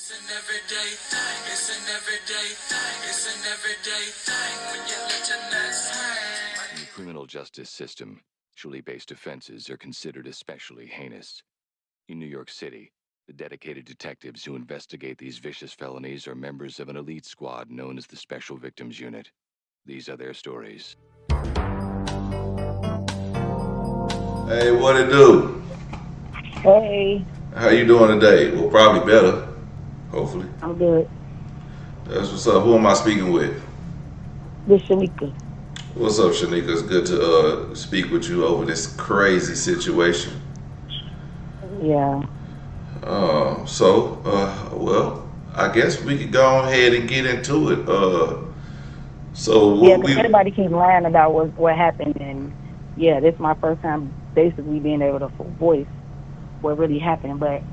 It's an everyday thing. It's an everyday thing. It's an everyday thing when you let your nuts hang. In the criminal justice system, sexually-based offenses are considered especially heinous. In New York City, the dedicated detectives who investigate these vicious felonies are members of an elite squad known as the Special Victims Unit. These are their stories. Hey, what it do? Hey, How you doing today? Well, probably better. Hopefully. I'm good. That's what's up. Who am I speaking with? This Shamika. What's up, Shanika? It's good to speak with you over this crazy situation. Yeah. Well, I guess we could go ahead and get into it. So Yeah, what 'cause everybody keeps lying about what happened, and yeah, this is my first time basically being able to voice what really happened. But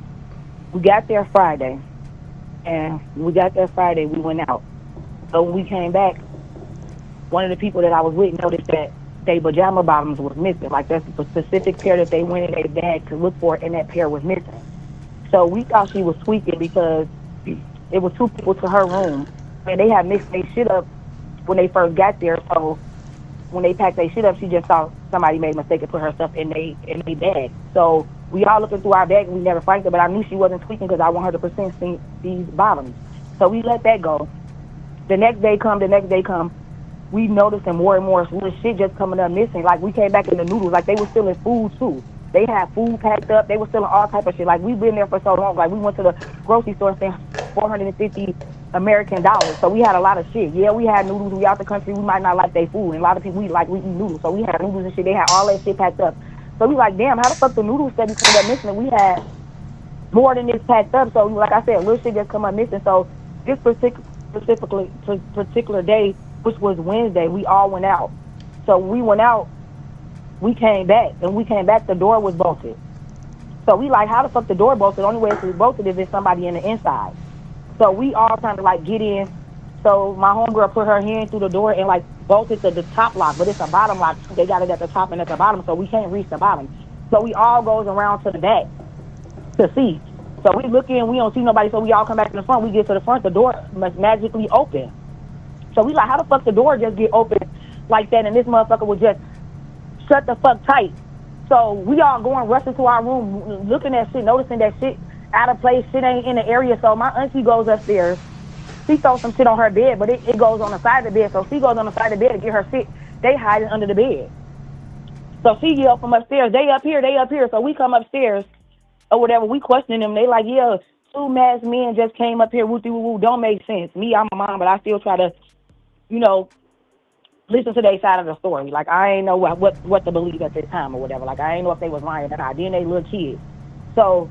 we got there Friday, and when we got there Friday, we went out. So when we came back, one of the people that I was with noticed that their pajama bottoms was missing. Like that's a specific pair that they went in their bag to look for, and that pair was missing. So we thought she was tweaking because it was two people to her room, and they had mixed their shit up when they first got there. So when they packed their shit up, she just thought somebody made a mistake and put her stuff in they bag. So we all looking through our bag and we never find it, but I knew she wasn't tweaking because I 100% seen these bottoms. So we let that go. The next day come, we noticing more and more little shit just coming up missing. Like we came back in the noodles, like they were stealing food too. They had food packed up. They were stealing all type of shit. Like we've been there for so long. Like we went to the grocery store and spent $450 American dollars. So we had a lot of shit. Yeah, we had noodles. We out the country. We might not like their food. And a lot of people we eat noodles. So we had noodles and shit. They had all that shit packed up. So we like, damn, how the fuck the noodles said became that missing? And we had more than this packed up. So like I said, little shit just come up missing. So this particular day, which was Wednesday, we all went out. So we went out. We came back, and the door was bolted. So we like, how the fuck the door bolted? The only way it's bolted is if somebody in the inside. So we all kind of like get in. So my homegirl put her hand through the door and like bolted to the top lock, but it's a bottom lock. They got it at the top and at the bottom, so we can't reach the bottom. So we all goes around to the back to see. So we look in, we don't see nobody, so we all come back to the front. We get to the front, the door must magically open. So we like, how the fuck the door just get open like that, and this motherfucker would just shut the fuck tight. So we all going rushing to our room, looking at shit, noticing that shit out of place, shit ain't in the area. So my auntie goes upstairs. She throws some shit on her bed, but it goes on the side of the bed. So she goes on the side of the bed to get her shit. They hide it under the bed. So she yelled from upstairs, they up here. So we come upstairs or whatever. We questioning them. They like, yeah, two masked men just came up here. Woo-doo-woo-woo. Don't make sense. Me, I'm a mom, but I still try to, listen to their side of the story. Like, I ain't know what to believe at this time or whatever. Like, I ain't know if they was lying or not. Then they little kids. So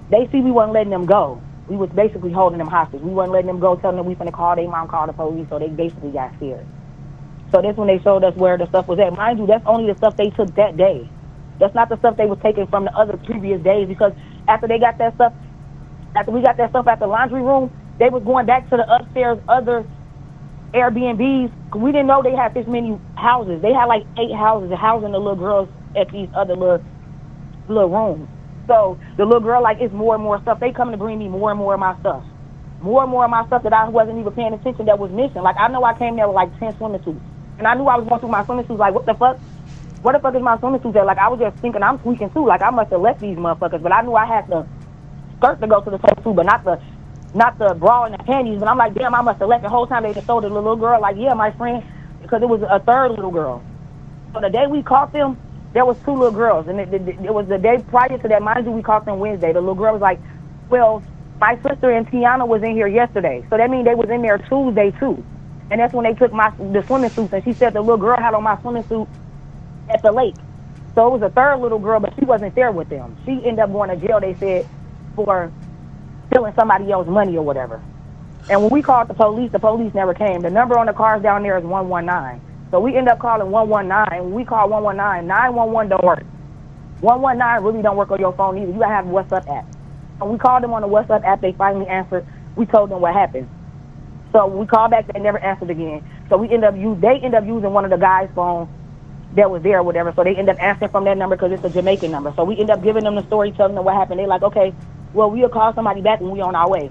they see we wasn't letting them go. We was basically holding them hostage. We wasn't letting them go, telling them we finna call their mom, call the police. So they basically got scared. So that's when they showed us where the stuff was at. Mind you, that's only the stuff they took that day. That's not the stuff they was taking from the other previous days, because after we got that stuff at the laundry room, they was going back to the upstairs other Airbnbs. We didn't know they had this many houses. They had like 8 houses housing the little girls at these other little rooms. So the little girl, like, it's more and more stuff. They coming to bring me more and more of my stuff. More and more of my stuff that I wasn't even paying attention that was missing. Like, I know I came there with like 10 swimming suits. And I knew I was going through my swimming suits. Like, what the fuck? Where the fuck is my swimming suits at? Like, I was just thinking I'm tweaking too. Like, I must have left these motherfuckers. But I knew I had the skirt to go to the swimsuit too, but not the bra and the panties. But I'm like, damn, I must have left the whole time. They just told the little girl, like, yeah, my friend, because it was a third little girl. So the day we caught them, there was 2 little girls. And it was the day prior to that. Mind you, we caught them Wednesday. The little girl was like, well, my sister and Tiana was in here yesterday. So that means they was in there Tuesday too. And that's when they took the swimming suits. And she said the little girl had on my swimming suit at the lake. So it was a third little girl, but she wasn't there with them. She ended up going to jail, they said, for stealing somebody else's money or whatever. And when we called the police never came. The number on the cars down there is 119. So we end up calling 119. When we call 119, 911 don't work. 119 really don't work on your phone either. You gotta have a WhatsApp app. And we called them on the WhatsApp app. They finally answered. We told them what happened. So we called back. They never answered again. So they end up using one of the guys' phones that was there or whatever. So they end up answering from that number because it's a Jamaican number. So we end up giving them the story, telling them what happened. They like, okay, Well, we'll call somebody back when we on our way.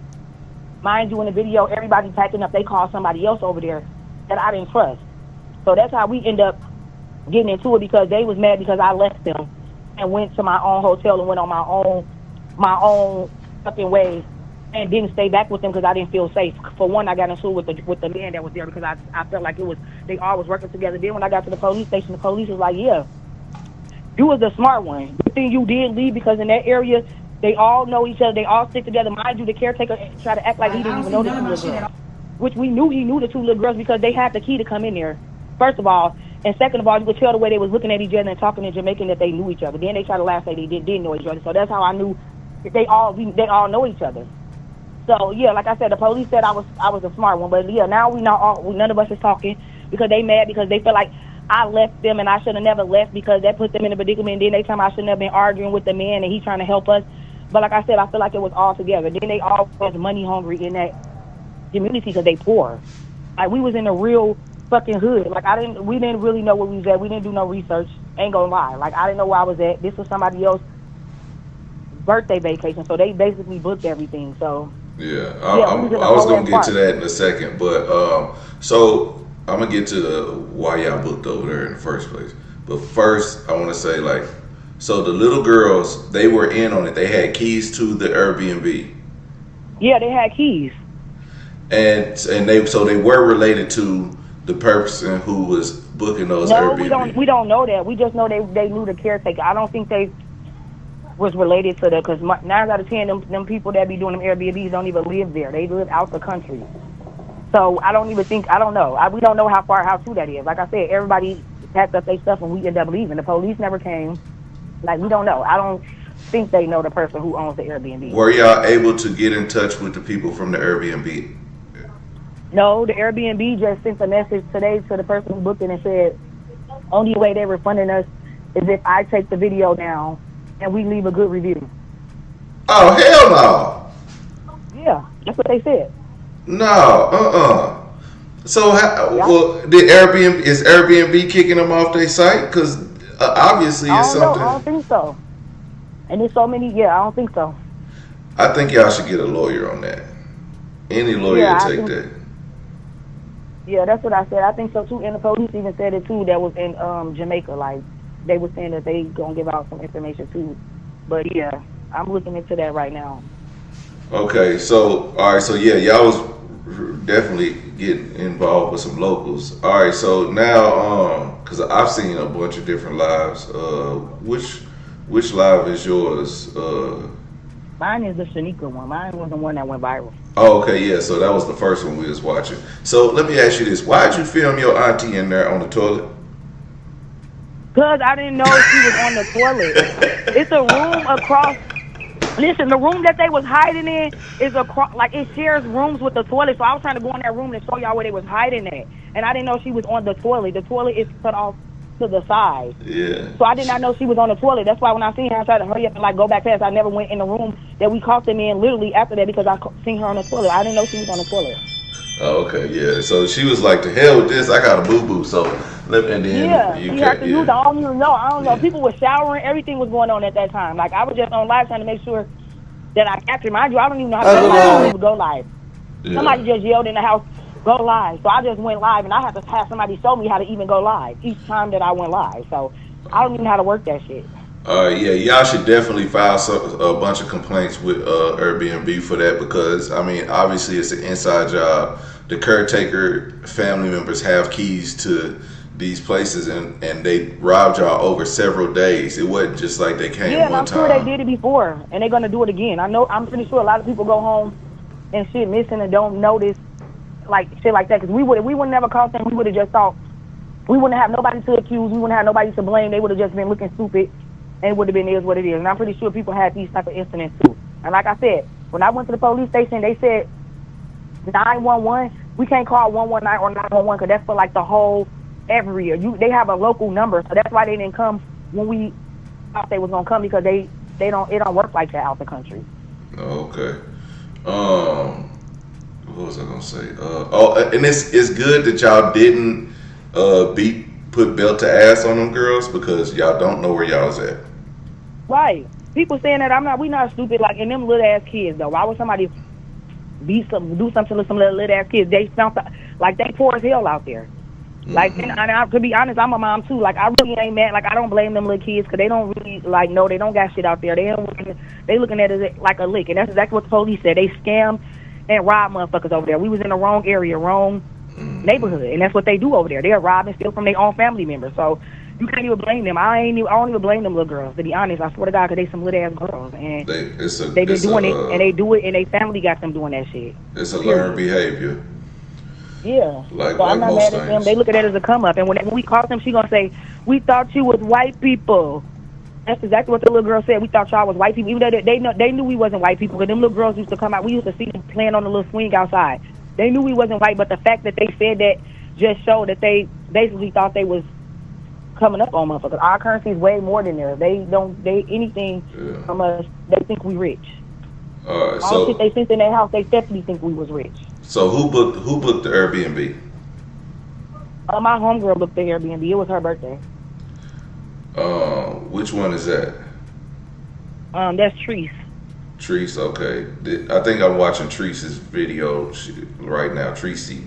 Mind you, in the video, everybody packing up. They call somebody else over there that I didn't trust. So that's how we end up getting into it, because they was mad because I left them and went to my own hotel and went on my own fucking way and didn't stay back with them because I didn't feel safe. For one, I got into it with the man that was there because I felt like they all was working together. Then when I got to the police station, the police was like, yeah, you was the smart one. Good thing you did leave, because in that area, they all know each other. They all stick together. Mind you, the caretaker tried to act like he didn't even know the two little girls, which we knew he knew the two little girls because they had the key to come in there, first of all. And second of all, you could tell the way they was looking at each other and talking in Jamaican that they knew each other. Then they tried to laugh, say they didn't know each other. So that's how I knew that they all know each other. So yeah, like I said, the police said I was a smart one, but yeah, now none of us is talking because they mad because they feel like I left them and I should have never left because that put them in a predicament. And then they tell me I shouldn't have been arguing with the man and he trying to help us. But like I said, I feel like it was all together. Then they all was money hungry in that community because they poor. Like we was in a real fucking hood. Like we didn't really know where we was at. We didn't do no research. Ain't gonna lie. Like I didn't know where I was at. This was somebody else's birthday vacation, so they basically booked everything. So yeah, I was gonna get to that in a second, but so I'm gonna get to why y'all booked over there in the first place. But first, I want to say so the little girls, they were in on it. They had keys to the Airbnb. Yeah, they had keys. And they were related to the person who was booking those Airbnb. No, we don't know that. We just know they knew the caretaker. I don't think they was related to that, because 9 out of 10 them people that be doing them Airbnbs don't even live there. They live out the country. So I don't know. We don't know how true that is. Like I said, everybody packed up their stuff and we ended up leaving. The police never came. Like, we don't know. I don't think they know the person who owns the Airbnb. Were y'all able to get in touch with the people from the Airbnb? No, the Airbnb just sent a message today to the person who booked it and said, only way they're refunding us is if I take the video down and we leave a good review. Oh, hell no. Yeah, that's what they said. No, So, well, is Airbnb kicking them off their site? Because obviously it's something. I don't think so. And there's so many. Yeah, I don't think so. I think y'all should get a lawyer on that. Any lawyer take that. Yeah, that's what I said. I think so too. And the police even said it too. That was in Jamaica. Like they were saying that they gonna give out some information too. But yeah, I'm looking into that right now. Okay, so all right, so yeah, y'all was definitely getting involved with some locals. All right, so now because I've seen a bunch of different lives. Which live is yours? Mine is the Shanika one. Mine was the one that went viral. Oh, okay, yeah. So that was the first one we was watching. So let me ask you this: why did you film your auntie in there on the toilet? Because I didn't know she was on the toilet. It's a room across. Listen, the room that they was hiding in is across. Like it shares rooms with the toilet. So I was trying to go in that room and show y'all where they was hiding at, and I didn't know she was on the toilet. The toilet is cut off to the side. Yeah. So I did not know she was on the toilet. That's why when I seen her, I tried to hurry up and like go back past. I never went in the room that we caught them in literally after that because I seen her on the toilet. I didn't know she was on the toilet. Oh, okay, yeah. So she was like, "To hell with this! I got a boo boo." So and then you had to use. I don't even know. I don't know. People were showering. Everything was going on at that time. Like I was just on live trying to make sure that I captured. Mind you, I don't even know how to go live. I don't even go live. Yeah. Somebody just yelled in the house, "Go live!" So I just went live, and I had to have somebody show me how to even go live each time that I went live. So I don't even know how to work that shit. Yeah, y'all should definitely file a bunch of complaints with Airbnb for that because, I mean, obviously it's an inside job. The caretaker family members have keys to these places and they robbed y'all over several days. It wasn't just like they came one time. Yeah, I'm sure they did it before and they're going to do it again. I'm pretty sure a lot of people go home and shit missing and don't notice like shit like that because we would never caught them. We would have just thought we wouldn't have nobody to accuse. We wouldn't have nobody to blame. They would have just been looking stupid. And it would have been is what it is. And I'm pretty sure people had these type of incidents too. And like I said, when I went to the police station, they said 911. We can't call 119 or 911 because that's for like the whole area. They have a local number, so that's why they didn't come when we thought they was gonna come because it don't work like that out the country. Okay. What was I gonna say? And it's good that y'all didn't put belt to ass on them girls because y'all don't know where y'all's at. Right. people saying that we not stupid. Like, and them little ass kids though. Why would somebody do something to some little ass kids? They found like they poor as hell out there. Like, and to be honest, I'm a mom too. Like, I really ain't mad. Like, I don't blame them little kids because they don't really like know they don't got shit out there. They looking at it like a lick, and that's exactly what the police said. They scam and rob motherfuckers over there. We was in the wrong area, wrong neighborhood, and that's what they do over there. They're robbing, steal from their own family members. So you can't even blame them. I don't even blame them little girls. To be honest, I swear to God, because they some little ass girls, and they been doing it, and they do it, and their family got them doing that shit. It's a learned behavior. Yeah, Like, so I'm not most mad at them. things. They look at it as a come up, and when we called them, she gonna say, "We thought you was white people." That's exactly what the little girl said. We thought y'all was white people, even though they knew we wasn't white people. Because them little girls used to come out. We used to see them playing on the little swing outside. They knew we wasn't white, but the fact that they said that just showed that they basically thought they was coming up on motherfuckers. Our currency is way more than theirs. They anything from us. They think we rich. All right, All the shit they sent in their house, they definitely think we was rich. So who booked the Airbnb? My homegirl booked the Airbnb. It was her birthday. Which one is that? That's Treese. Treese, okay. I think I'm watching Treese's video right now. Tracy,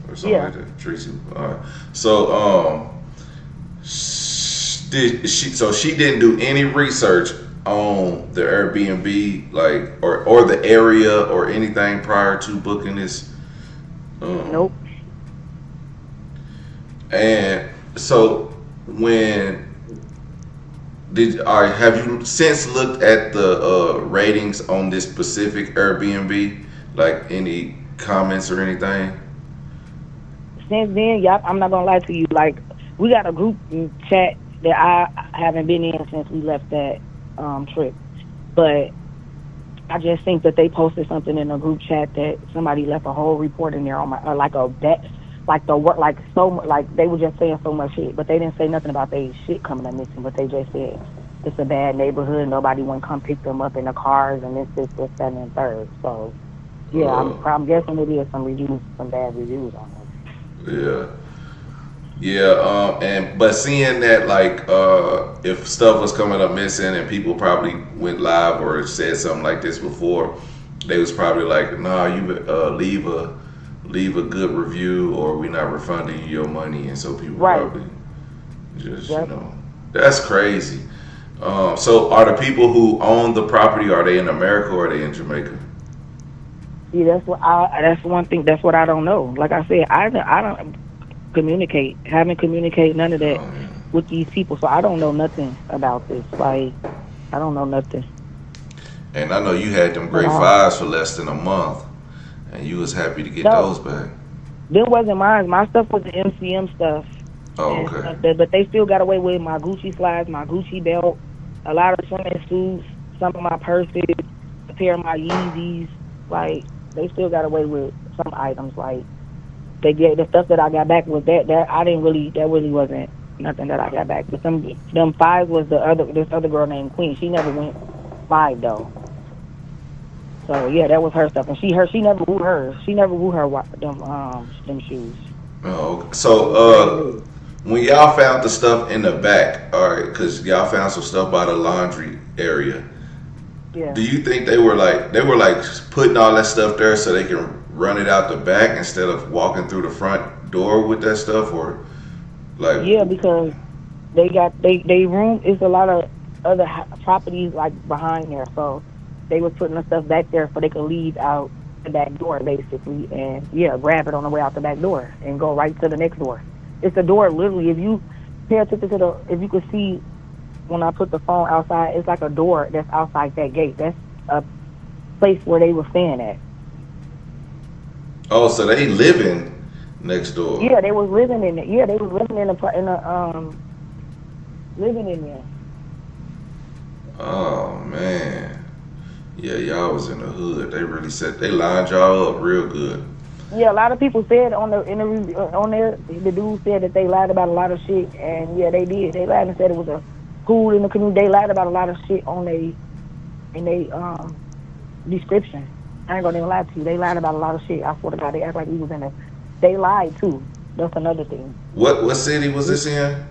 or something like that. Tracy. All right. So, she didn't do any research on the Airbnb, like, or the area or anything prior to booking this. Nope. And so have you since looked at the ratings on this specific Airbnb? Like, any comments or anything? Since then, I'm not gonna lie to you. Like, we got a group chat that I haven't been in since we left that trip, but I just think that they posted something in a group chat that somebody left a whole report in there on my they were just saying so much shit, but they didn't say nothing about they shit coming up missing. But they just said it's a bad neighborhood. Nobody want to come pick them up in the cars, and this, that, and third. So yeah, I'm guessing it is some bad reviews on it. Yeah. But seeing that, like, if stuff was coming up missing and people probably went live or said something like this before, they was probably like, "Nah, you leave a good review, or we're not refunding you your money." And so people probably just, that's crazy. So are the people who own the property, are they in America or are they in Jamaica? See, that's one thing. That's what I don't know. Like I said, I don't haven't communicated none of that with these people, so I don't know nothing about this. Like, I don't know nothing. And I know you had them great fives for less than a month, and you was happy to get those back. Them wasn't mine. My stuff was the MCM stuff. Oh, okay. But they still got away with my Gucci slides, my Gucci belt, a lot of swimming suits, some of my purses, a pair of my Yeezys. Like, they still got away with some items. Like, they get the stuff that I got back was that really wasn't nothing that I got back. But them fives was this other girl named Queen. She never went 5 though. So yeah, that was her stuff, and she never wore hers. She never wore them shoes. Oh, so when y'all found the stuff in the back, all right, because y'all found some stuff by the laundry area. Yeah. Do you think they were putting all that stuff there so they can run it out the back instead of walking through the front door with that stuff, or like? Yeah, because they room is a lot of other properties like behind there, so they was putting the stuff back there so they could leave out the back door basically, and grab it on the way out the back door and go right to the next door. It's a door literally. If you pay attention to if you could see when I put the phone outside, it's like a door that's outside that gate. That's a place where they were staying at. Oh, so they living next door? Yeah, they was living in it. Yeah, they was living living in there. Oh man. Yeah, y'all was in the hood. They really they lined y'all up real good. Yeah, a lot of people said on the dude said that they lied about a lot of shit, and yeah, they did. They lied and said it was a pool in the community. They lied about a lot of shit in their description. I ain't gonna even lie to you. They lied about a lot of shit. I swear to God, they act like we was in they lied too. That's another thing. What city was this in?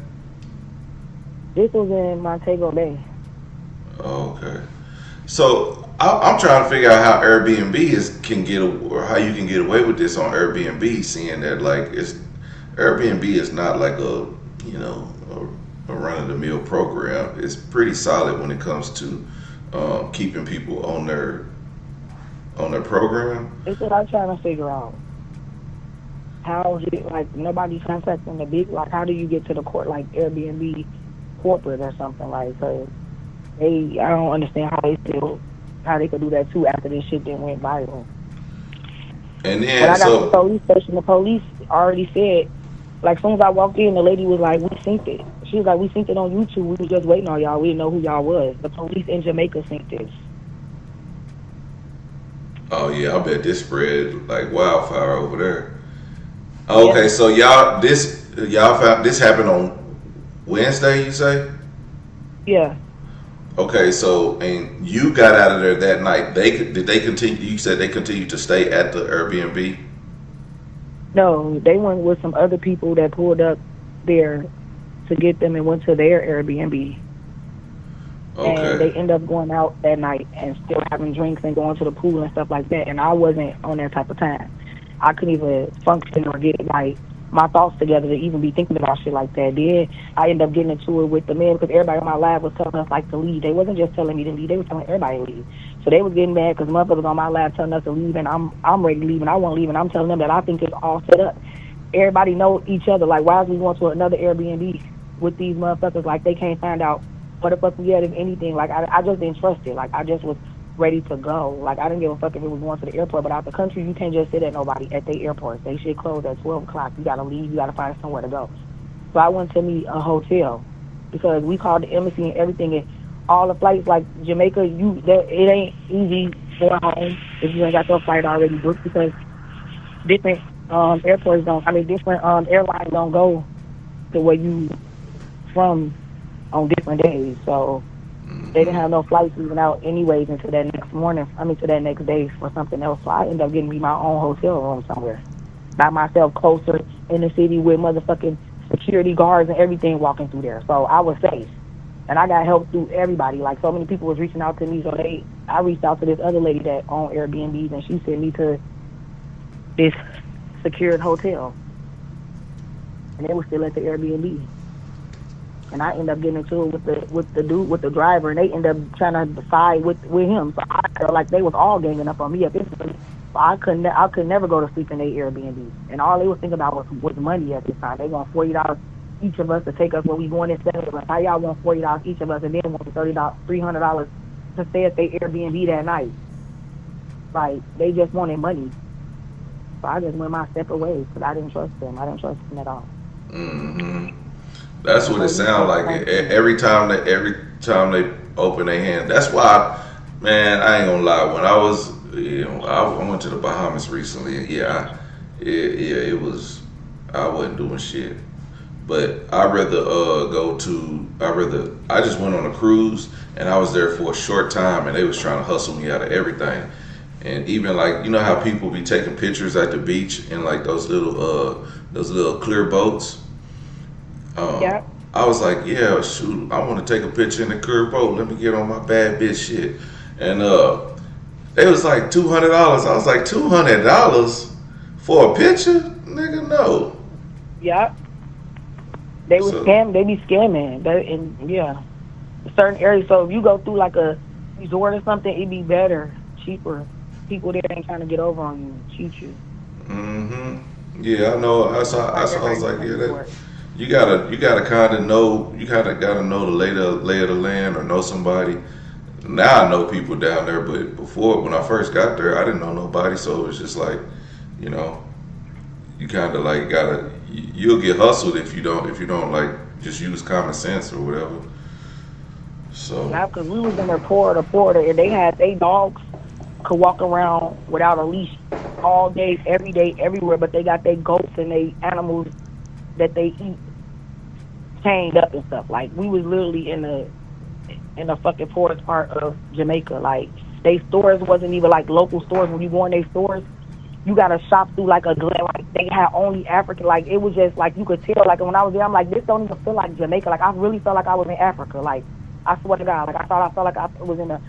This was in Montego Bay. Okay. So I'm trying to figure out how Airbnb can get or how you can get away with this on Airbnb, seeing that like it's Airbnb is not like a you know a run of the mill program. It's pretty solid when it comes to keeping people on their program. It's what I'm trying to figure out. How is it like nobody's contacting the big like? How do you get to the court like Airbnb corporate or something like? Cause I don't understand how they could do that too after this shit then went viral. And When then I got to the so police station, the police already said, like, as soon as I walked in, the lady was like, "We synced it." She was like, "We synced it on YouTube. We was just waiting on y'all. We didn't know who y'all was." The police in Jamaica synced this. oh yeah, I bet this spread like wildfire over there. Yeah, Okay, so y'all found this happened on Wednesday, you say? yeah. Okay, so and you got out of there that night. Did they continue? You said they continued to stay at the Airbnb. No, they went with some other people that pulled up there to get them and went to their Airbnb. And they Okay, end up going out that night and still having drinks and going to the pool and stuff like that. And I wasn't on that type of time. I couldn't even function or get like my thoughts together to even be thinking about shit like that. Then I ended up getting into it with the men because everybody on my lab was telling us like to leave. They wasn't just telling me to leave; they was telling everybody to leave. So they was getting mad because motherfuckers on my lab telling us to leave, and I'm ready to leave and I want to leave, and I'm telling them that I think it's all set up. Everybody know each other. Like, why is we going to another Airbnb with these motherfuckers? Like, they can't find out what the fuck we had, if anything. Like, I just didn't trust it. Like, I just was ready to go. Like, I didn't give a fuck if it was going to the airport, but out the country, you can't just sit at nobody at the airports. They shit closed at 12 o'clock. You got to leave. You got to find somewhere to go. So I went to me a hotel because we called the embassy and everything. And all the flights, like Jamaica, it ain't easy going home if you ain't got your flight already booked because different airports don't, I mean, different airlines don't go to where you from on different days. So they didn't have no flights even out anyways until that next morning. I mean, to that next day for something else. So I ended up getting me my own hotel room somewhere by myself, closer in the city with motherfucking security guards and everything walking through there. So I was safe. And I got help through everybody. Like, so many people was reaching out to me. So I reached out to this other lady that owned Airbnbs, and she sent me to this secured hotel. And it was still at the Airbnb. And I ended up getting into it with the dude, with the driver, and they ended up trying to side with him. So I felt like they was all ganging up on me at this point. So I could never go to sleep in their Airbnb. And all they was thinking about was money at this time. They want $40 each of us to take us where we going instead of like, how y'all want $40 each of us and then want $300 to stay at their Airbnb that night. Like, they just wanted money. So I just went my separate ways because I didn't trust them. I didn't trust them at all. hmm that's what it So you sounds said like. like, Every time they open their hand. That's why, man. I ain't gonna lie. When I was, I went to the Bahamas recently. It was. I wasn't doing shit. But I just went on a cruise and I was there for a short time and they was trying to hustle me out of everything. And even like, you know how people be taking pictures at the beach in like those little clear boats. yeah, I was like, yeah, shoot, I want to take a picture in the clear boat. Let me get on my bad bitch shit. And they was like $200. I was like, $200 for a picture? Nigga, no. yeah. They was So, scam. They be scamming. Yeah, certain areas. So if you go through like a resort or something, it'd be better, cheaper. People there ain't trying to get over on you, cheat you. yeah, I know. I Like saw. I was everybody like, in yeah, the that resort. you gotta kind of know. You kind of gotta know the lay of the land or know somebody. Now I know people down there, but before when I first got there, I didn't know nobody. So it was just like, you know, you kind of like you'll get hustled if you don't like just use common sense or whatever. So, Now, because we was in the Porter, and they dogs could walk around without a leash all day, everywhere. But they got their goats and they animals that they eat chained up and stuff. Like, we was literally in the fucking poorest part of Jamaica. Like, they stores wasn't even like local stores. When you go in their stores, you gotta shop through like like they had only African. Like, it was just like you could tell. Like, when I was there, I'm like, this don't even feel like Jamaica. Like, I really felt like I was in Africa. Like, I swear to God, like I felt like I was in the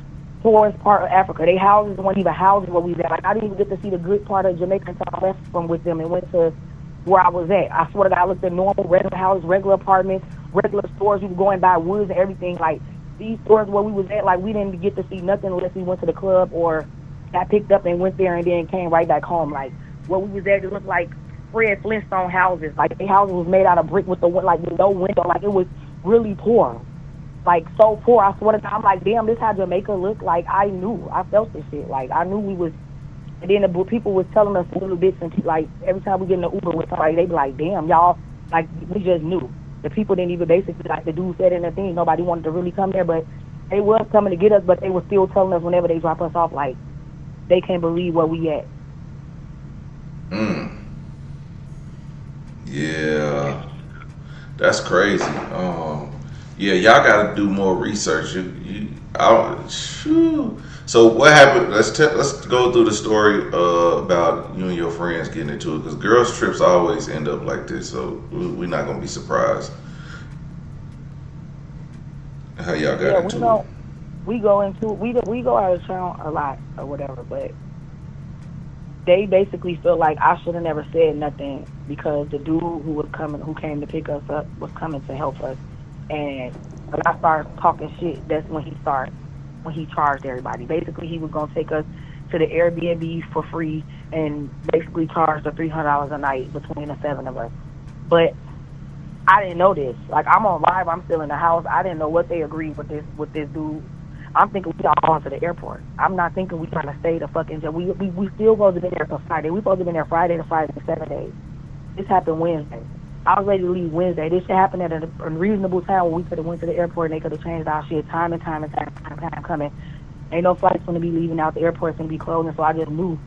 poorest part of Africa. They houses weren't even houses where we was at. Like I didn't even get to see the good part of Jamaica until I left from with them and went to where I was at. I swear to God, I looked at normal, regular houses, regular apartments, regular stores. We were going by woods and everything. Like these stores where we was at, like we didn't get to see nothing unless we went to the club or got picked up and went there and then came right back home. Like where we was at, it looked like Fred Flintstone houses. Like the houses was made out of brick with with no window. Like it was really poor. Like so poor. I swear to God, I'm like, damn, this how Jamaica looked. Like I knew, I felt this shit. Like I knew we was. And then the people was telling us little bits and like every time we get in the Uber with somebody, they be like, damn, y'all, like we just knew. The people didn't even basically, like the dude said in the thing, nobody wanted to really come there, but they was coming to get us, but they were still telling us whenever they drop us off, like they can't believe where we at. Yeah, that's crazy. Yeah, y'all got to do more research. So what happened? Let's go through the story about you and your friends getting into it, because girls trips always end up like this. So we're not gonna be surprised. How y'all got into it? We go out of town a lot or whatever, but they basically feel like I should have never said nothing because the dude who came to pick us up was coming to help us, and when I started talking shit, that's when he charged everybody. Basically, he was gonna take us to the Airbnb for free and basically charge the $300 a night between the 7 of us. But I didn't know this. Like I'm on live, I'm still in the house. I didn't know what they agreed with this dude. I'm thinking we all going to the airport. I'm not thinking we trying to stay the fucking job. We still supposed to be there till Friday. We supposed to be there Friday to Friday for 7 days. This happened Wednesday. I was ready to leave Wednesday. This shit happened at a reasonable time where we could have went to the airport and they could have changed our shit time and time coming. Ain't no flights going to be leaving out. The airport's going to be closing. So I just knew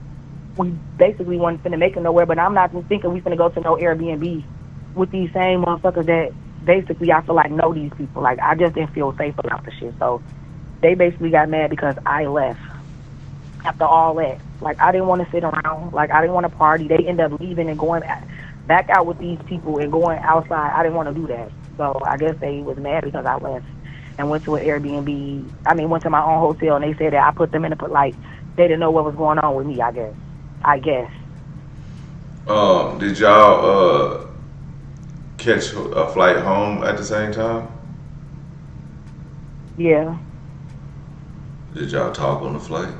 we basically wasn't finna make it nowhere. But I'm not thinking we finna go to no Airbnb with these same motherfuckers that basically I feel like know these people. Like I just didn't feel safe about the shit. So they basically got mad because I left after all that. Like I didn't want to sit around. Like I didn't want to party. They ended up leaving and going back out with these people and going outside. I didn't want to do that. So I guess they was mad because I left and went to an Airbnb. Went to my own hotel, and they said that I put them in they didn't know what was going on with me, I guess. Did y'all catch a flight home at the same time? Yeah. Did y'all talk on the flight?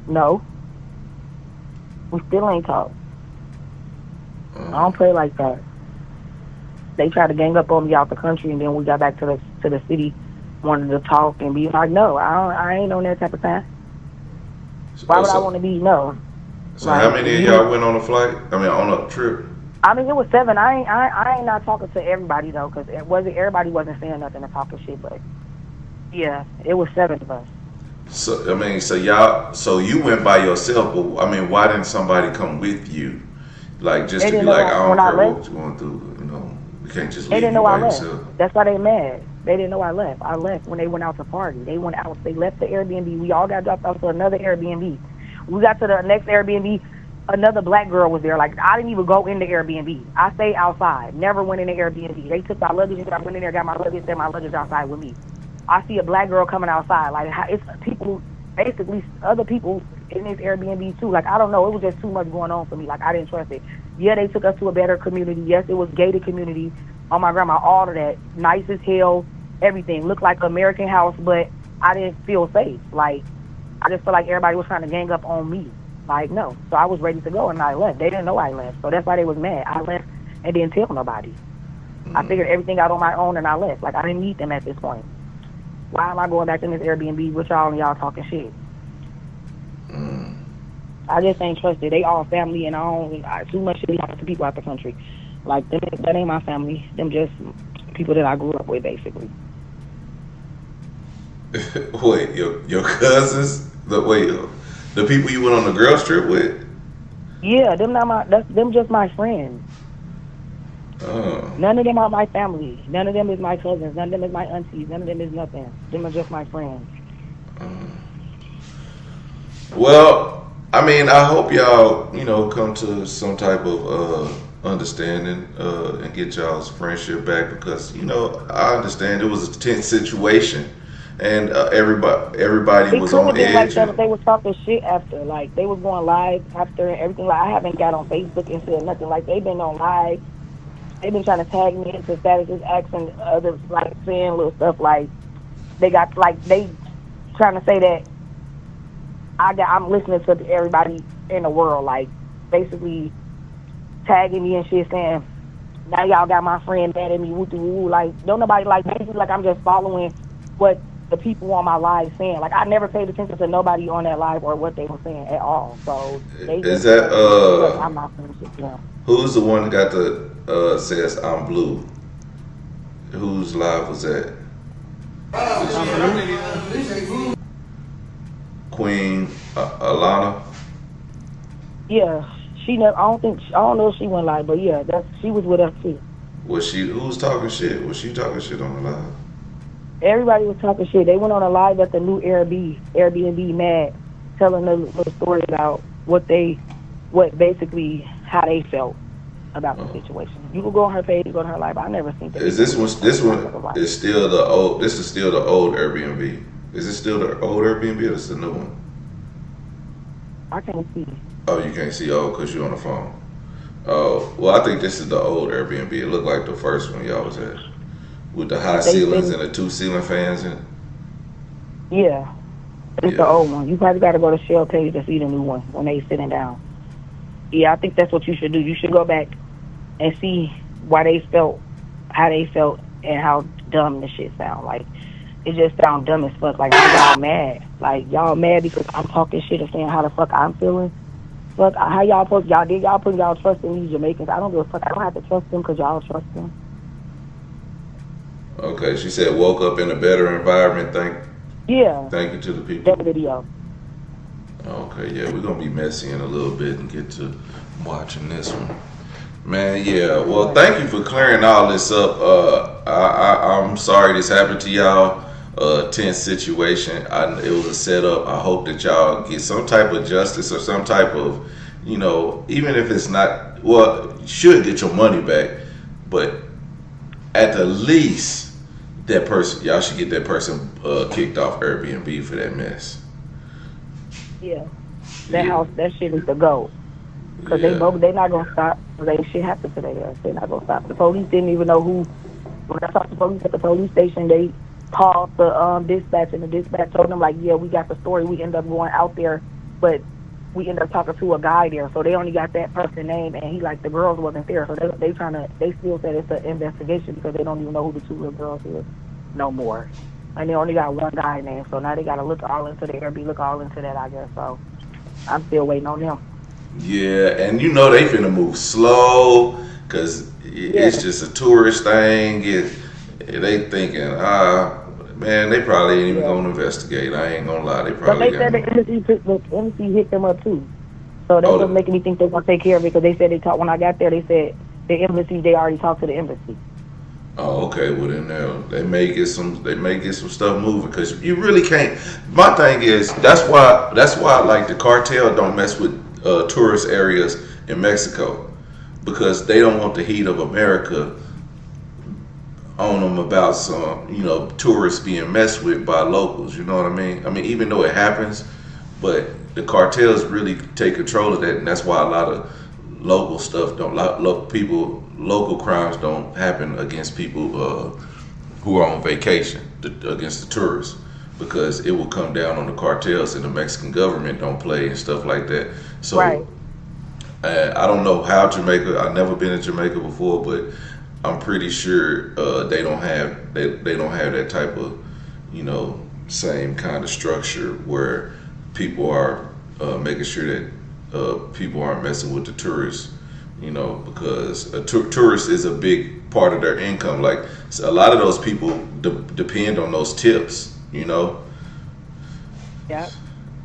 No. We still ain't talk. I don't play like that. They tried to gang up on me out the country, and then we got back to the city, wanted to talk and be like, no, I ain't on that type of time. Why would I want to be? No. So like, how many of y'all went on a flight? On a trip? It was 7. I ain't not talking to everybody though, because everybody wasn't saying nothing or talking shit, but yeah, it was 7 of us. So you went by yourself, but why didn't somebody come with you? Like just to be like, I don't care what you're going through, you can't just leave you by yourself. That's why they mad. They didn't know I left. I left when they went out to party. They left the Airbnb. We all got dropped off to another Airbnb. We got to the next Airbnb, another black girl was there. Like I didn't even go in the Airbnb. I stayed outside. Never went in the Airbnb. They took my luggage. I went in there, got my luggage, and my luggage outside with me. I see a black girl coming outside. Like it's people, basically other people in this Airbnb too. Like I don't know. It was just too much going on for me. Like I didn't trust it. Yeah, they took us to a better community. Yes, it was gated community. Oh my grandma, all of that. Nice as hell. Everything looked like an American house, but I didn't feel safe. Like I just felt like everybody was trying to gang up on me. Like no. So I was ready to go and I left. They didn't know I left. So that's why they was mad. I left and didn't tell nobody. I figured everything out on my own and I left. Like I didn't need them at this point. Why am I going back in this Airbnb with y'all and y'all talking shit? I just ain't trusted. They all family, and too much shit happens to people out the country. Like that ain't my family. Them just people that I grew up with, basically. Wait, your cousins? The people you went on the girls trip with? Yeah, them just my friends. None of them are my family. None of them is my cousins. None of them is my aunties. None of them is nothing. Them are just my friends. Well, I hope y'all, come to some type of understanding and get y'all's friendship back because, I understand it was a tense situation and everybody It was could on have been like edge. that, but And they was talking shit after. Like they was going live after and everything. Like I haven't got on Facebook and said nothing. Like they've been on live. They've been trying to tag me into statuses, asking others, like saying little stuff like they got like they trying to say that I'm listening to everybody in the world, like basically tagging me and shit, saying now y'all got my friend mad at me, woo woo. Like don't nobody like basically like I'm just following what the people on my live saying. Like I never paid attention to nobody on that live or what they were saying at all. So they is just that feel like I'm not saying shit to them. who's the one that got the says I'm blue? Whose live was that? Queen Alana. Yeah, she never. I don't know if she went live, but yeah, she was with us too. Was she? Who was talking shit? Was she talking shit on the live? Everybody was talking shit. They went on a live at the new Airbnb mad, telling the little story about what basically how they felt about the situation. You can go on her page, go to her live. I never seen that. Is this one? This one is still the old. This is still the old Airbnb. Is it still the old Airbnb or is it the new one? I can't see. Oh, you can't see old because you're on the phone. Oh, well, I think this is the old Airbnb. It looked like the first one y'all was at with the high ceilings and the 2 ceiling fans in it. Yeah, it's the old one. You probably got to go to Shell page to see the new one when they sitting down. Yeah, I think that's what you should do. You should go back and see why they felt, how they felt, and how dumb the shit sound. Like, it just sound dumb as fuck. Like, y'all mad. Like, y'all mad because I'm talking shit and saying how the fuck I'm feeling. Fuck, how y'all put y'all trust in these Jamaicans? I don't give a fuck. I don't have to trust them because y'all trust them. Okay, she said woke up in a better environment. Thank you to the people. That video. Okay, yeah, we're gonna be messy in a little bit and get to watching this one. Man, yeah. Well, thank you for clearing all this up. I'm sorry this happened to y'all. Tense situation. It was a setup. I hope that y'all get some type of justice or some type of, even if it's not, well, you should get your money back, but at the least, that person, y'all should get that person kicked off Airbnb for that mess. Yeah, that shit is the go. Because they not going to stop. They shit happened to their ass. They're not going to stop. The police didn't even know who. When I talked to police at the police station, they called the dispatch, and the dispatch told them, like, yeah, we got the story. We ended up going out there, but we ended up talking to a guy there. So they only got that person's name, and he, like, the girls wasn't there. So they still said it's an investigation because they don't even know who the 2 little girls is no more. And they only got one guy name. So now they got to look all into the Airbnb, look all into that, I guess. So I'm still waiting on them. Yeah, and they finna move slow because it's just a tourist thing. They thinking, man, they probably ain't even gonna investigate. I ain't gonna lie, they probably. But they said the embassy hit them up too, so that's what's making me think they're gonna take care of it. Because they said they talked when I got there. They said the embassy, they already talked to the embassy. Oh, okay. Well, then they may get some stuff moving because you really can't. My thing is that's why like the cartel don't mess with tourist areas in Mexico because they don't want the heat of America on them about some tourists being messed with by locals. You know what I mean? I mean, even though it happens, but the cartels really take control of that, and that's why a lot of local stuff local crimes don't happen against people who are on vacation, against the tourists, because it will come down on the cartels and the Mexican government don't play and stuff like that. So right. I don't know how Jamaica. I've never been to Jamaica before, but I'm pretty sure they don't have that type of same kind of structure where people are making sure that people aren't messing with the tourists. Because a tourist is a big part of their income. Like a lot of those people depend on those tips. Yeah.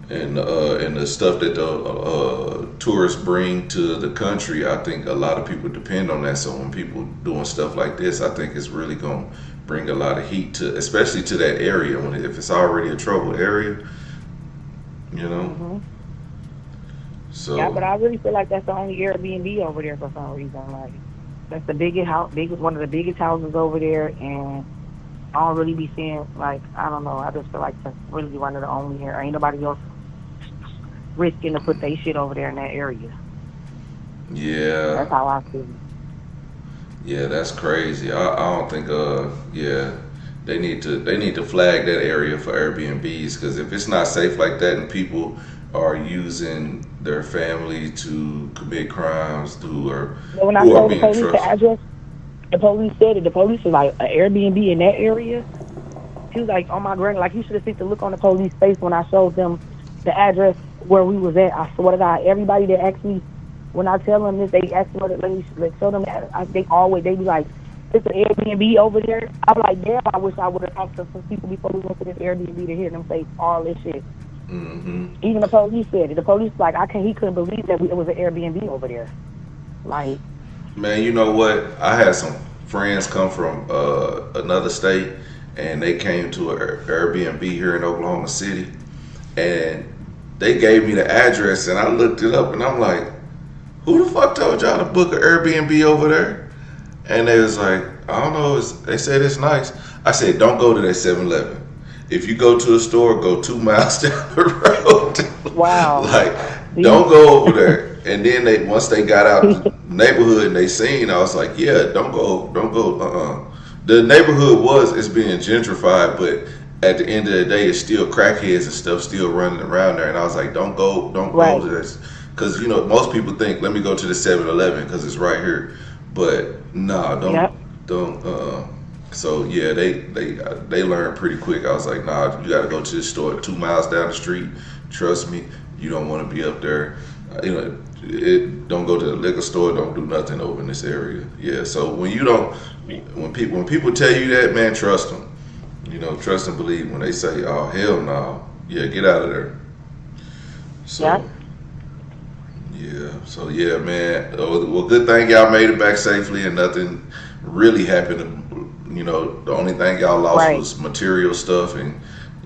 And the stuff that the tourists bring to the country, I think a lot of people depend on that. So when people doing stuff like this, I think it's really gonna bring a lot of heat especially to that area if it's already a troubled area. Mm-hmm. So yeah, but I really feel like that's the only Airbnb over there for some reason. Like that's the biggest house, one of the biggest houses over there, and I don't really be seeing like I don't know. I just feel like that's really one of the only here. Ain't nobody else risking to put their shit over there in that area. That's Yeah, how I feel. yeah, that's crazy. I don't think yeah, they need to flag that area for Airbnbs because if it's not safe like that and people are using their family to commit crimes But when I who are told the being police the trusted. address, the police said it. The police was like an Airbnb in that area. She was like, "Oh my granny, like you should have seen the look on the police face when I showed them the address where we was at." I swear to God, everybody that asked me when I tell them this, they ask me let me like, show them that. They be like, "It's an Airbnb over there." I'm like, "Damn, I wish I would have talked to some people before we went to this Airbnb to hear them say all this shit." Hmm. Even the police said it. The police like, I can't. He couldn't believe that it was an Airbnb over there. Like, Man, you know what? I had some friends come from another state, and they came to an Airbnb here in Oklahoma City, and they gave me the address, and I looked it up, and I'm like, "Who the fuck told y'all to book an Airbnb over there?" And they was like, "I don't know. They said it's nice." I said, "Don't go to that 7-Eleven. If you go to a store, go 2 miles down the road. wow. Like, See? don't go over there." And then once they got out the neighborhood and they seen, I was like, "Yeah, don't go. The neighborhood it's being gentrified, but at the end of the day, it's still crackheads and stuff still running around there." And I was like, don't go Right. to this, because most people think, let me go to the 7-Eleven because it's right here, but nah, Yep. don't. So yeah, they learned pretty quick. I was like, nah, you got to go to the store 2 miles down the street. Trust me, you don't want to be up there. Don't go to the liquor store. Don't do nothing over in this area. Yeah. So when people tell you that, man, trust them. Trust and believe. When they say, "Oh hell no," yeah, get out of there. Yep. So yeah, man. Well, good thing y'all made it back safely and nothing really happened. The only thing y'all lost Right. was material stuff, and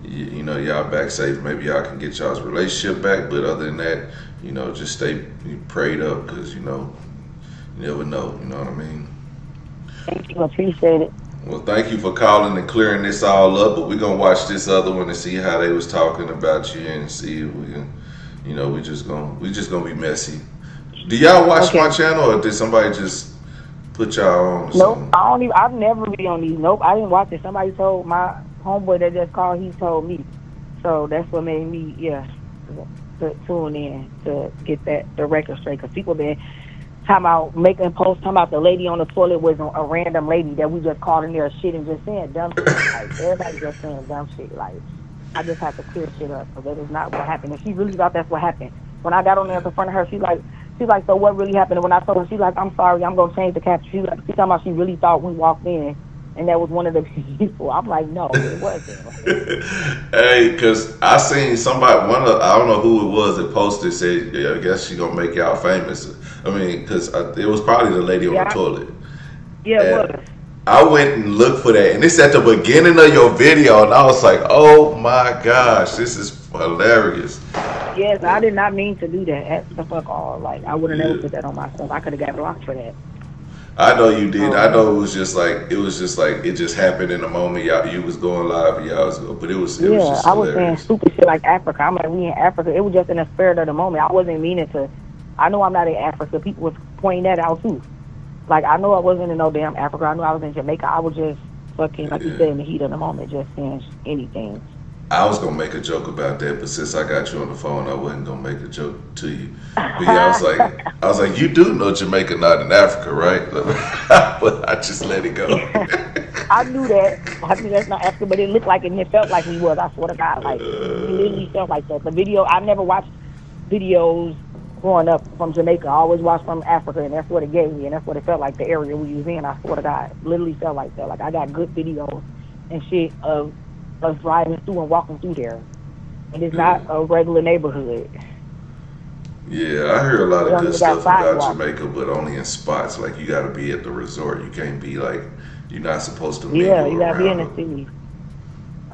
y'all back safe. Maybe y'all can get y'all's relationship back, but other than that, just stay prayed up because you never know. You know what I mean? Thank you. Appreciate it. Well, thank you for calling and clearing this all up. But we're gonna watch this other one and see how they was talking about you and see if we can. We just gonna be messy. Do y'all watch Okay. my channel or did somebody just put y'all on or Nope. something? I don't even. I've never been on these. Nope. I didn't watch it. Somebody told my homeboy that just called. He told me. So that's what made me, to tune in to get the record straight. Because people been talking about making posts, talking about the lady on the toilet was a random lady that we just called in there shit and just saying dumb shit. Like everybody just saying dumb shit. Like I just have to clear shit up because that is not what happened. And she really thought that's what happened. When I got on there in front of her, she's like, so what really happened? And when I told her, she's like, I'm sorry, I'm gonna change the caption. She's talking about she really thought we walked in and that was one of the people. I'm like, no, it wasn't. Hey, because I seen somebody, I don't know who it was that posted, said, yeah, I guess she gonna make y'all famous. I mean, because it was probably the lady on the Yeah. toilet. Yeah, it And was. I went and looked for that, and it's at the beginning of your video, and I was like, "Oh my gosh, this is hilarious!" Yes, I did not mean to do that at the fuck all. Like I would have never Yeah. put that on myself. I could have got blocked for that. I know you did. I Um, know it was just like it just happened in a moment. Y'all, you was going live, and y'all was, but it was yeah, just I was saying hilarious. stupid shit like Africa. I'm like, we in Africa. It was just in the spirit of the moment. I wasn't meaning to. I know I'm not in Africa. People was pointing that out too. Like I know I wasn't in no damn Africa. I knew I was in Jamaica. I was just fucking like you Yeah. said in the heat of the moment, just saying anything. I was gonna make a joke about that, but since I got you on the phone, I wasn't gonna make a joke to you. But yeah, I was like, you do know Jamaica not in Africa, right? But I just let it go. I knew that. I knew that's not Africa, but it looked like it and it felt like we was. I swear to God, like we literally felt like that. The video, I never watched videos growing up from Jamaica. I always watched from Africa, and that's what it gave me, and that's what it felt like. The area we was in, I swear to God, literally felt like that. Like I got good videos and shit of us driving through and walking through there, and it's not a regular neighborhood. Yeah, I hear a lot We of don't good even got stuff about sidewalks. Jamaica, but only in spots. Like you got to be at the resort. You can't be like you're not supposed to mingle Yeah, you gotta be in around. the city.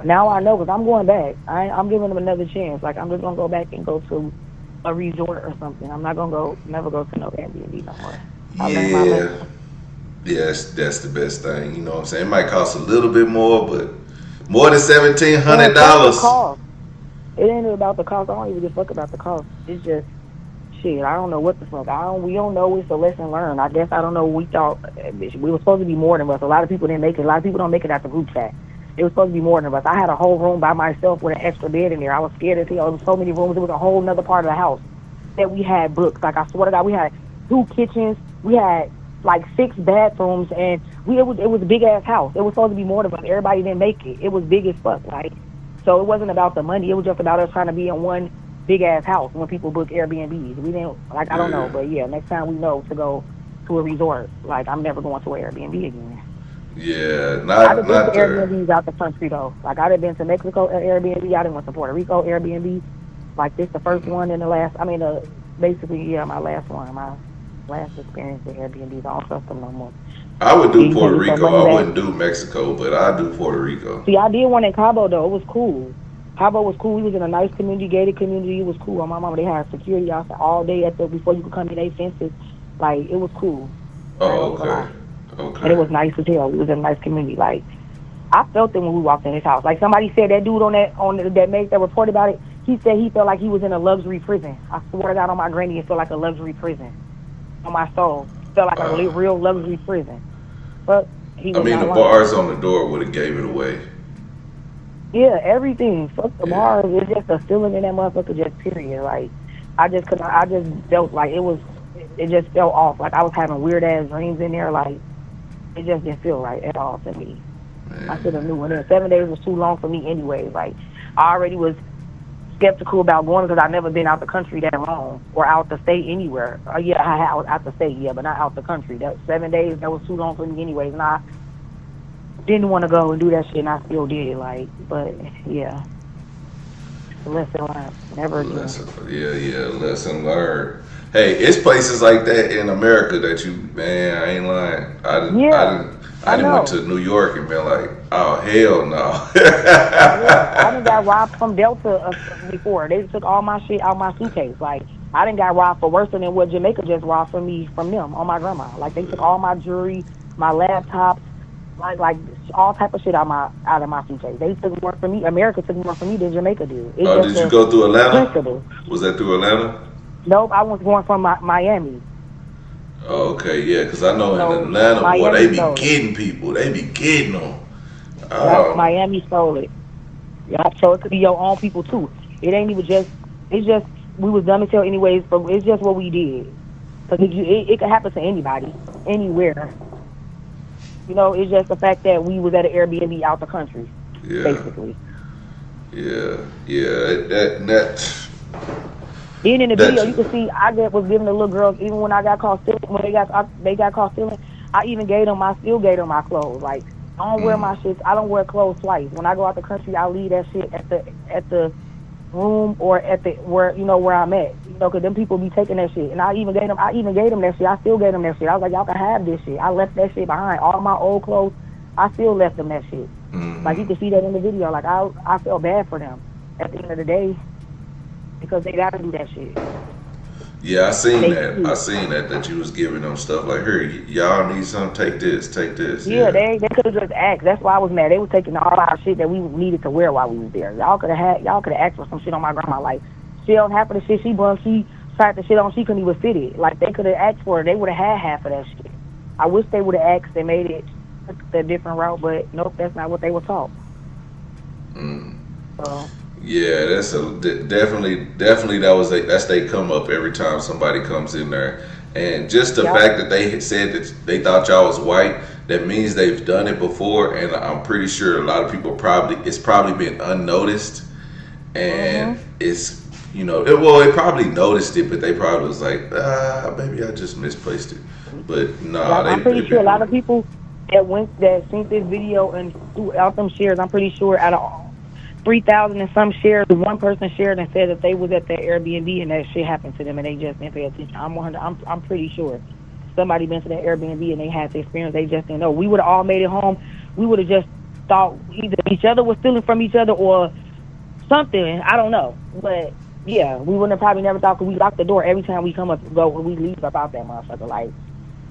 Now I know because I'm going back. I'm giving them another chance. Like I'm just gonna go back and go to a resort or something. I'm not gonna never go to no Airbnb no more. I learned my Yeah, lesson. Yeah, that's the best thing. You know what I'm saying? It might cost a little bit more, but more than Man, fuck the $1,700. cost. It ain't about the cost. I don't even give a fuck about the cost. It's just shit. I don't know what the fuck. We don't know. It's a lesson learned. I guess I don't know. We thought we were supposed to be more than us. A lot of people didn't make it. A lot of people don't make it out the group chat. It was supposed to be more than us. I had a whole room by myself with an extra bed in there. I was scared as hell. There was so many rooms. It was a whole nother part of the house that we had booked. Like I swear to God, we had 2 kitchens. We had like 6 bathrooms, and it was a big ass house. It was supposed to be more than us. Everybody didn't make it. It was big as fuck. Like, so it wasn't about the money. It was just about us trying to be in one big ass house when people book Airbnbs. We didn't like. I don't know, but yeah, next time we know to go to a resort. Like, I'm never going to an Airbnb again. Yeah, I've been to not there. Airbnbs out the country though. Like, I've been to Mexico Airbnb. I done went to Puerto Rico Airbnb. Like, this the first one in the last. I mean, basically, yeah, my last one. My last experience with Airbnbs. I don't trust them no more. I would You do can Puerto get your Rico. money I back. wouldn't do Mexico, but I do Puerto Rico. See, I did one in Cabo though. It was cool. Cabo was cool. We was in a nice community, gated community. It was cool. My mama, they had security outside all day before you could come in. They fences. Like, it was cool. Oh, okay. And it was nice as hell. It was a nice community. Like, I felt it when we walked in his house. Like, somebody said that dude that report about it. He said he felt like he was in a luxury prison. I swear to God on my granny, it felt like a luxury prison. On my soul, it felt like a real luxury prison. But he was I mean, not the lying. bars on the door would have gave it away. Yeah, everything. Fuck the bars. It's just a feeling in that motherfucker, just period. Like, I just felt like it just felt off. Like, I was having weird ass dreams in there. Like, it just didn't feel right at all to me. Man. I should have knew. And then 7 days was too long for me anyway. Like, I already was skeptical about going because I've never been out the country that long or out the state anywhere. Yeah, I had out the state, yeah, but not out the country. That 7 days, that was too long for me anyways. And I didn't want to go and do that shit, and I still did. Like, but yeah, lesson learned. Never again. Lesson learned. Hey, it's places like that in America that man, I ain't lying. I done went to New York and been like, oh, hell no. Yeah, I done got robbed from Delta before. They took all my shit out my suitcase. Like, I done got robbed for worse than what Jamaica just robbed from them on my grandma. Like, they took all my jewelry, my laptops, like all type of shit out of my suitcase. They took more from me. America took more from me than Jamaica did. Did you go through Atlanta? Principle. Was that through Atlanta? Nope, I was going from Miami. Oh, okay, yeah, because I know in Atlanta, boy, they be getting people. They be getting them. Miami stole it. Yeah, so it could be your own people too. It ain't even just. It's just we was dumb as hell anyways. But it's just what we did. Because it could happen to anybody, anywhere. You know, it's just the fact that we was at an Airbnb out the country, basically. Yeah. That. Then in the video, you can see I was giving the little girls, even when I got caught stealing, when they got caught stealing, I still gave them my clothes. Like, I don't wear my shit. I don't wear clothes twice. When I go out the country, I leave that shit at the room or where I'm at. You know, because them people be taking that shit. And I even gave them that shit. I still gave them that shit. I was like, y'all can have this shit. I left that shit behind. All my old clothes, I still left them that shit. Mm-hmm. Like, you can see that in the video. Like, I felt bad for them at the end of the day. Because they gotta do that shit. Yeah, I seen that you was giving them stuff like, here, y'all need something, take this. Yeah, they could have just asked. That's why I was mad. They was taking all our shit that we needed to wear while we was there. Y'all could have asked for some shit on my grandma. Like, she don't half of the shit she brought. She tried the shit on. She couldn't even fit it. Like, they could have asked for it. They would have had half of that shit. I wish they would have asked and made it a different route, but nope, that's not what they were taught. So. Yeah, that's definitely that's they come up every time somebody comes in there, and just the fact that they said that they thought y'all was white, that means they've done it before, and I'm pretty sure a lot of people it's probably been unnoticed, and it's they probably noticed it, but they probably was like, maybe I just misplaced it, but no, I'm pretty sure a lot of people that seen this video and throughout them shares, I'm pretty sure out of 3,000 and some shares, one person shared and said that they was at their Airbnb and that shit happened to them and they just didn't pay attention. I'm pretty sure somebody been to that Airbnb and they had the experience. They just didn't know. We would have all made it home. We would have just thought either each other was stealing from each other or something. I don't know, but yeah, we wouldn't have probably never thought, because we lock the door every time we come up, go when we leave about that motherfucker. Like,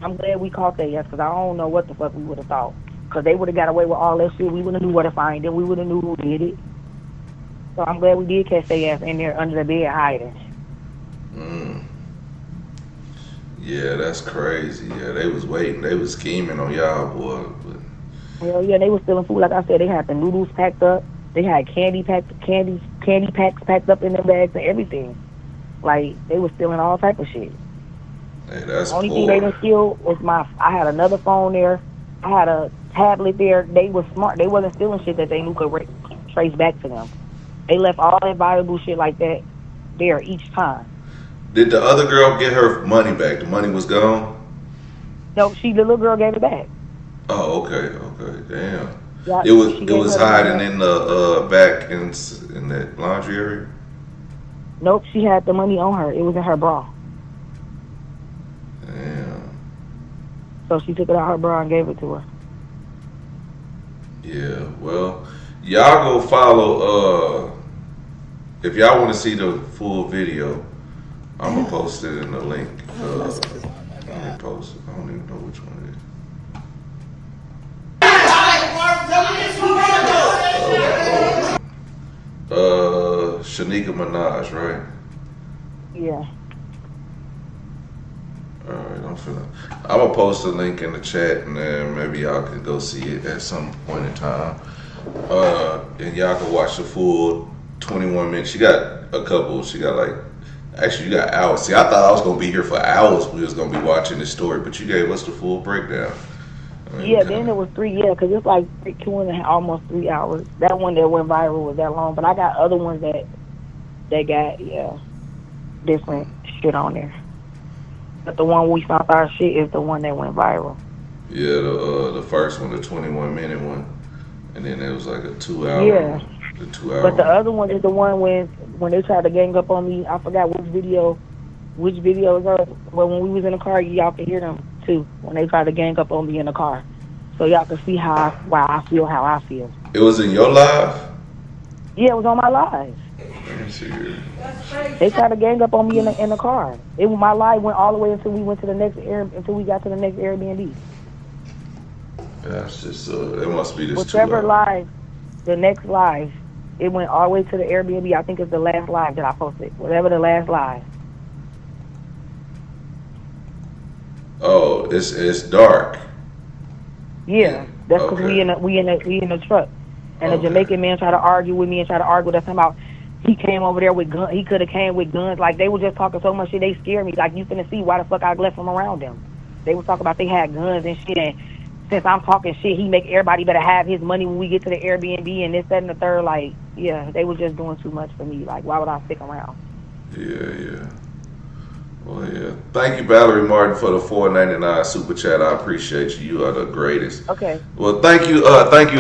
I'm glad we caught their ass because I don't know what the fuck we would have thought. Because they would have got away with all that shit. We would have knew where to find them. We would have knew who did it. So I'm glad we did catch their ass in there under the bed hiding. Mm. Yeah, that's crazy. Yeah, they was waiting. They was scheming on y'all, boy. But... Hell yeah, they was stealing food. Like I said, they had the noodles packed up. They had candy packs packed up in their bags and everything. Like, they was stealing all type of shit. Hey, that's The only poor. thing they didn't steal was I had another phone there. I had a tablet there. They was smart. They wasn't stealing shit that they knew could trace back to them. They left all that valuable shit like that there each time. Did the other girl get her money back? The money was gone? No, the little girl gave it back. Oh, okay, damn. Yeah, It she gave was her the hiding money. in the back in that laundry area. Nope, she had the money on her. It was in her bra. Damn. So she took it out her bra and gave it to her. Yeah. Well, y'all go follow. If y'all want to see the full video, I'm gonna post it in the link. Let me post it. I don't even know which one it is. Shanika Minaj, right? Yeah. Alright, I'm gonna post a link in the chat and then maybe y'all can go see it at some point in time. And y'all can watch the full 21 minutes. She got actually you got hours. See, I thought I was gonna be here for hours. We was gonna be watching this story, but you gave us the full breakdown. Yeah, then it was 3, because it's like 2.5, almost 3 hours. That one that went viral was that long, but I got other ones that got, different shit on there. But the one we found our shit is the one that went viral. Yeah, the first one, the 21-minute one, and then there was like a 2-hour. Yeah. The 2-hour. But the other one is the one when they tried to gang up on me. I forgot which video it was. But when we was in the car, y'all could hear them too when they tried to gang up on me in the car. So y'all can see how I feel. It was in your live? Yeah, it was on my live. Let me see here. They tried to gang up on me in the car. My live went all the way until we got to the next Airbnb. That's just it must be this. Whichever live, the next live, it went all the way to the Airbnb. I think it's the last live that I posted. Whatever the last live. Oh, it's dark. Yeah, that's because Okay. we in the truck, and the Jamaican man tried to argue with me and tried to argue with us about he came over there with guns. He could have came with guns. Like, they were just talking so much shit. They scared me. Like, you finna see why the fuck I left from around them. They were talking about they had guns and shit. And since I'm talking shit, he make everybody better have his money when we get to the Airbnb and this, that, and the third. Like, yeah, they were just doing too much for me. Like, why would I stick around? Yeah. Well, yeah. Thank you, Valerie Martin, for the $4.99 super chat. I appreciate you. You are the greatest. Okay. Well, thank you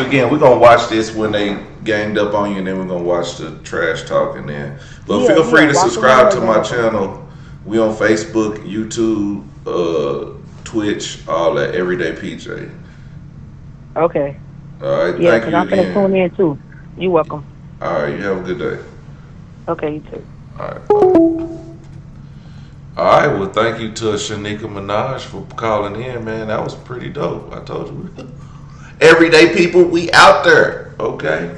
again. We're gonna watch this when they ganged up on you, and then we're gonna watch the trash talk, and then. But feel free to subscribe to my channel. We on Facebook, YouTube, Twitch, all that. Everyday PJ. Okay. All right. Yeah, Thank because you I'm finna again. tune in too. You're welcome. All right. You have a good day. Okay, you too. All right. All right, well, thank you to Shanika Minaj for calling in, man. That was pretty dope. I told you. Everyday people, we out there, okay?